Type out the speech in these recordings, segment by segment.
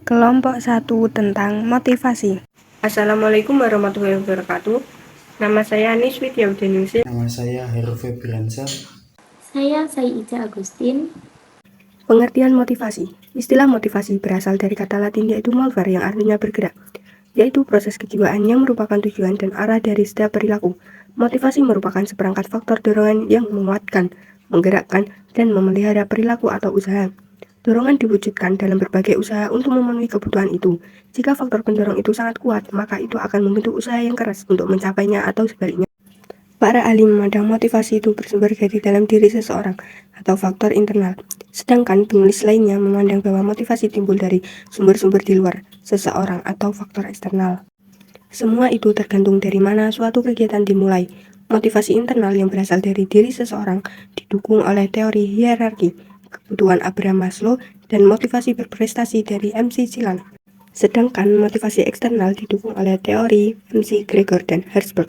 Kelompok 1 tentang motivasi. Assalamualaikum warahmatullahi wabarakatuh. Nama saya Anis Widyaudiningsih. Nama saya Heru Febriansa. Saya Ica Agustin. Pengertian motivasi. Istilah motivasi berasal dari kata Latin yaitu movere yang artinya bergerak, yaitu proses kejiwaan yang merupakan tujuan dan arah dari setiap perilaku. Motivasi merupakan seperangkat faktor dorongan yang menguatkan, menggerakkan, dan memelihara perilaku atau usaha. Dorongan diwujudkan dalam berbagai usaha untuk memenuhi kebutuhan itu. Jika faktor pendorong itu sangat kuat, maka itu akan membentuk usaha yang keras untuk mencapainya atau sebaliknya. Para ahli memandang motivasi itu bersumber dari dalam diri seseorang atau faktor internal. Sedangkan penulis lainnya memandang bahwa motivasi timbul dari sumber-sumber di luar seseorang atau faktor eksternal. Semua itu tergantung dari mana suatu kegiatan dimulai. Motivasi internal yang berasal dari diri seseorang didukung oleh teori hierarki kebutuhan Abraham Maslow dan motivasi berprestasi dari MC Cilan. Sedangkan motivasi eksternal didukung oleh teori MC Gregor dan Herzberg.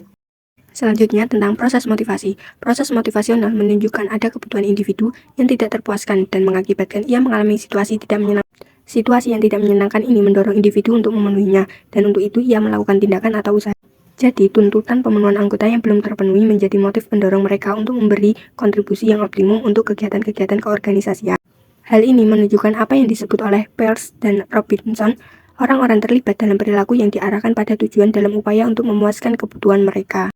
Selanjutnya tentang proses motivasi. Proses motivasional menunjukkan ada kebutuhan individu yang tidak terpuaskan dan mengakibatkan ia mengalami situasi tidak menyenangkan. Situasi yang tidak menyenangkan ini mendorong individu untuk memenuhinya, dan untuk itu ia melakukan tindakan atau usaha. Jadi, tuntutan pemenuhan anggota yang belum terpenuhi menjadi motif pendorong mereka untuk memberi kontribusi yang optimum untuk kegiatan-kegiatan keorganisasian. Hal ini menunjukkan apa yang disebut oleh Peirce dan Robinson, orang-orang terlibat dalam perilaku yang diarahkan pada tujuan dalam upaya untuk memuaskan kebutuhan mereka.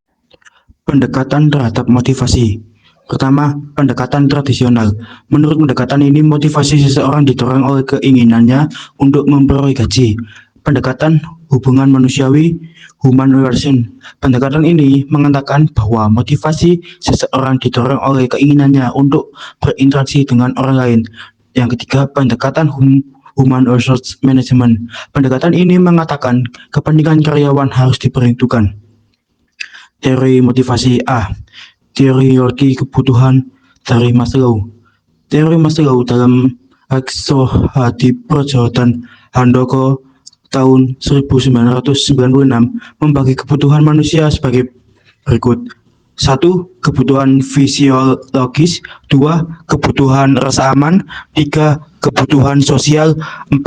Pendekatan terhadap motivasi. Pertama, pendekatan tradisional. Menurut pendekatan ini, motivasi seseorang didorong oleh keinginannya untuk memperoleh gaji. Pendekatan hubungan manusiawi, human relation. Pendekatan ini mengatakan bahwa motivasi seseorang didorong oleh keinginannya untuk berinteraksi dengan orang lain. Yang ketiga, pendekatan human resource management. Pendekatan ini mengatakan kepentingan karyawan harus diperhitungkan. Teori motivasi A. Teori hierarki kebutuhan dari Maslow. Teori Maslow dalam Hadiprojo dan Handoko tahun 1996 membagi kebutuhan manusia sebagai berikut. 1. Kebutuhan fisiologis. 2. Kebutuhan rasa aman. 3. Kebutuhan sosial. 4.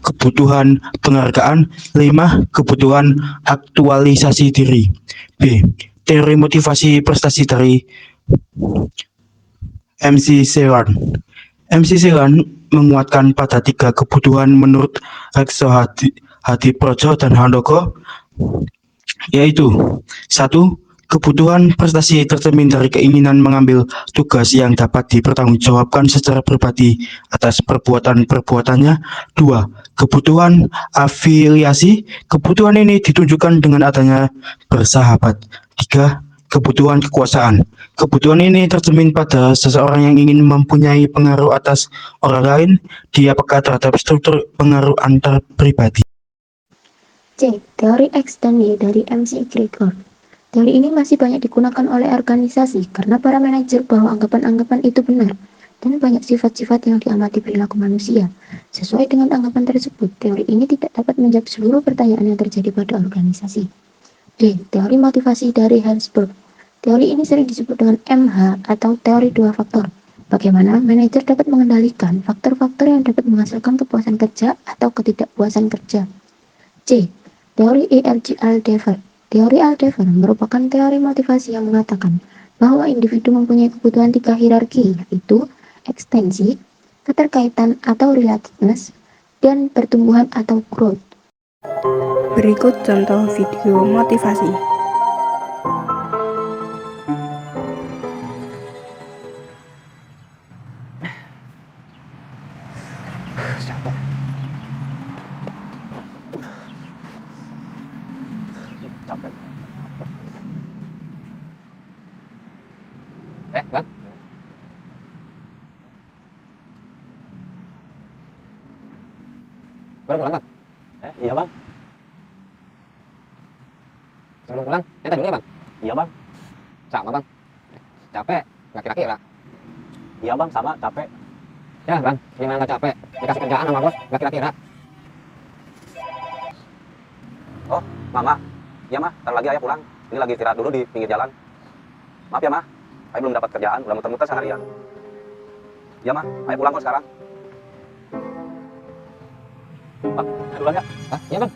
Kebutuhan penghargaan. 5. Kebutuhan aktualisasi diri. B. Teori motivasi prestasi dari MC Celan. MC Celan menguatkan pada 3 kebutuhan menurut Hadiprojo dan Handoko, yaitu 1. Kebutuhan prestasi tercermin dari keinginan mengambil tugas yang dapat dipertanggungjawabkan secara pribadi atas perbuatan-perbuatannya. 2. Kebutuhan afiliasi. Kebutuhan ini ditunjukkan dengan adanya bersahabat. 3. Kebutuhan kekuasaan. Kebutuhan ini tercermin pada seseorang yang ingin mempunyai pengaruh atas orang lain. Dia peka terhadap struktur pengaruh antar pribadi. C. Teori X dan Y dari MC Gregor. Teori ini masih banyak digunakan oleh organisasi karena para manajer bahwa anggapan-anggapan itu benar dan banyak sifat-sifat yang diamati perilaku manusia. Sesuai dengan anggapan tersebut, teori ini tidak dapat menjawab seluruh pertanyaan yang terjadi pada organisasi. D. Teori motivasi dari Herzberg. Teori ini sering disebut dengan MH atau teori 2 faktor. Bagaimana manajer dapat mengendalikan faktor-faktor yang dapat menghasilkan kepuasan kerja atau ketidakpuasan kerja. C. Teori E.R.G. Aldefer. Teori Aldefer merupakan teori motivasi yang mengatakan bahwa individu mempunyai kebutuhan 3 hierarki, yaitu ekstensi, keterkaitan atau relatedness, dan pertumbuhan atau growth. Berikut contoh video motivasi. Bang. Baru pulang, Bang? Iya bang. Sebelum pulang, nyantai dulu ya, Bang? Iya bang. Sama, Bang. Capek, nggak kira-kira. Iya bang, sama capek. Ya, Bang, gimana nggak capek? Dikasih kerjaan sama bos, nggak kira-kira. Oh, mama. Iya mah, ntar lagi ayah pulang. Ini lagi istirahat dulu di pinggir jalan. Maaf ya mah, ayah belum dapat kerjaan, udah muter-muter seharian. Iya mah, ayah pulang kok sekarang. Pak, saya duluan ya. Ah, iya bang.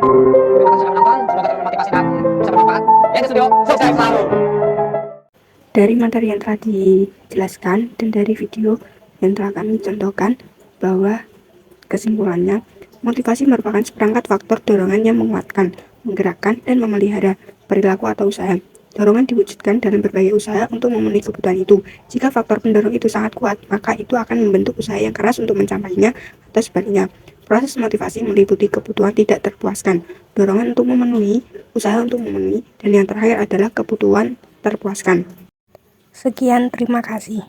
Terima kasih sudah menonton. Semoga termotivasi dan bisa bermanfaat. Ya, di studio, sukses selalu. Dari materi yang telah dijelaskan dan dari video yang telah kami contohkan bahwa kesimpulannya, motivasi merupakan seperangkat faktor dorongan yang menguatkan, menggerakkan, dan memelihara perilaku atau usaha. Dorongan diwujudkan dalam berbagai usaha untuk memenuhi kebutuhan itu. Jika faktor pendorong itu sangat kuat, maka itu akan membentuk usaha yang keras untuk mencapainya atau sebaliknya. Proses motivasi meliputi kebutuhan tidak terpuaskan, dorongan untuk memenuhi, usaha untuk memenuhi, dan yang terakhir adalah kebutuhan terpuaskan. Sekian, terima kasih.